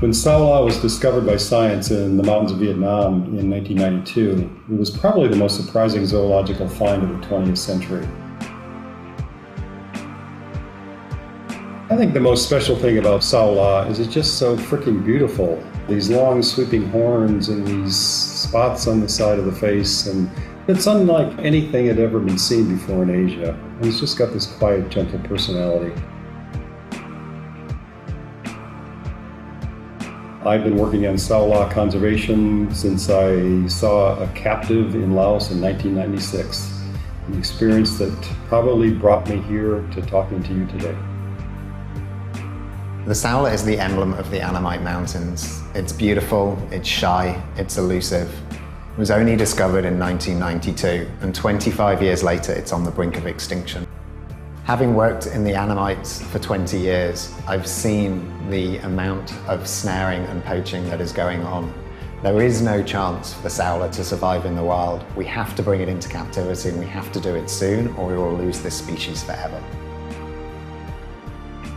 When Saolu was discovered by science in the mountains of Vietnam in 1992, it was probably the most surprising zoological find of the 20th century. I think the most special thing about Saolu is it's just so freaking beautiful. These long sweeping horns and these spots on the side of the face, and it's unlike anything that had ever been seen before in Asia. And it's just got this quiet, gentle personality. I've been working on Saolu conservation since I saw a captive in Laos in 1996, an experience that probably brought me here to talking to you today. The Saolu is the emblem of the Annamite Mountains. It's beautiful, it's shy, it's elusive. It was only discovered in 1992, and 25 years later it's on the brink of extinction. Having worked in the Annamites for 20 years, I've seen the amount of snaring and poaching that is going on. There is no chance for the Saolu to survive in the wild. We have to bring it into captivity, and we have to do it soon, or we will lose this species forever.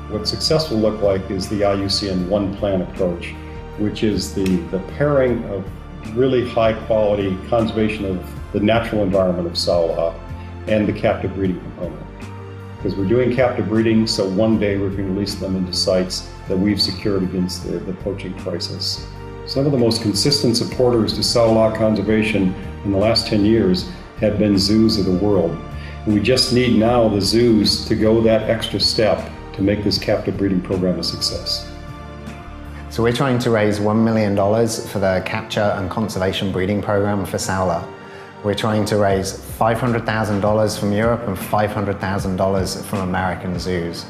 What success will look like is the IUCN One Plan approach, which is the pairing of really high quality conservation of the natural environment of Saolu and the captive breeding component. Because we're doing captive breeding, so one day we can release them into sites that we've secured against the poaching crisis. Some of the most consistent supporters to Saolu conservation in the last 10 years have been zoos of the world. And we just need now the zoos to go that extra step to make this captive breeding program a success. So we're trying to raise $1 million for the capture and conservation breeding program for Saolu. We're trying to raise $500,000 from Europe and $500,000 from American zoos.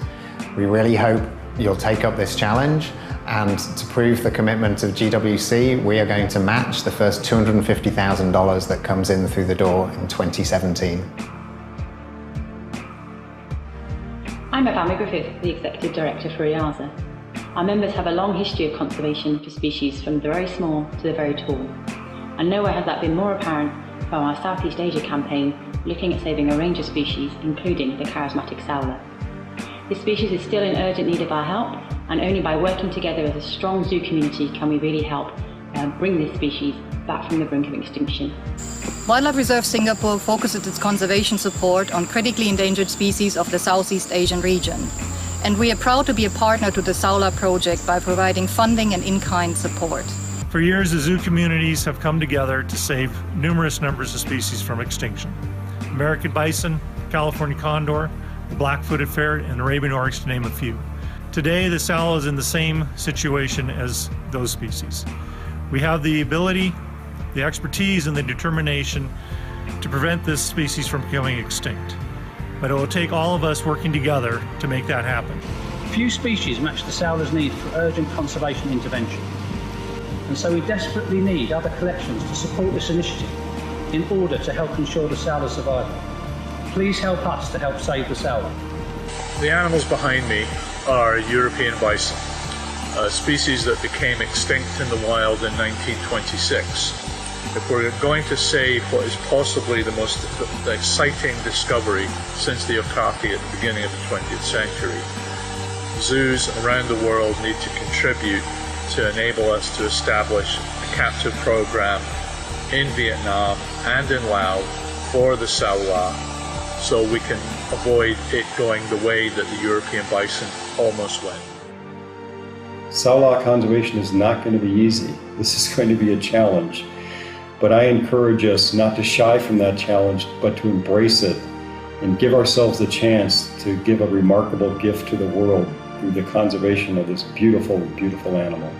We really hope you'll take up this challenge, and to prove the commitment of GWC, we are going to match the first $250,000 that comes in through the door in 2017. I'm Ivana Griffith, the Executive Director for IAZA. Our members have a long history of conservation for species from the very small to the very tall. And nowhere has that been more apparent from our Southeast Asia campaign, looking at saving a range of species, including the charismatic Saolu. This species is still in urgent need of our help, and only by working together as a strong zoo community can we really help bring this species back from the brink of extinction. Wildlife Reserve Singapore focuses its conservation support on critically endangered species of the Southeast Asian region. And we are proud to be a partner to the Saolu project by providing funding and in-kind support. For years, the zoo communities have come together to save numerous numbers of species from extinction. American bison, California condor, the black-footed ferret, and Arabian oryx, to name a few. Today, the Saolu is in the same situation as those species. We have the ability, the expertise, and the determination to prevent this species from becoming extinct. But it will take all of us working together to make that happen. Few species match the Saolu's need for urgent conservation intervention. And so we desperately need other collections to support this initiative in order to help ensure the Saolu's survival. Please help us to help save the Saolu. The animals behind me are European bison, a species that became extinct in the wild in 1926. If we're going to save what is possibly the most exciting discovery since the okati at the beginning of the 20th century, zoos around the world need to contribute to enable us to establish a captive program in Vietnam and in Laos for the Saolu, so we can avoid it going the way that the European bison almost went. Saolu conservation is not going to be easy. This is going to be a challenge. But I encourage us not to shy from that challenge, but to embrace it and give ourselves the chance to give a remarkable gift to the world through the conservation of this beautiful, beautiful animal.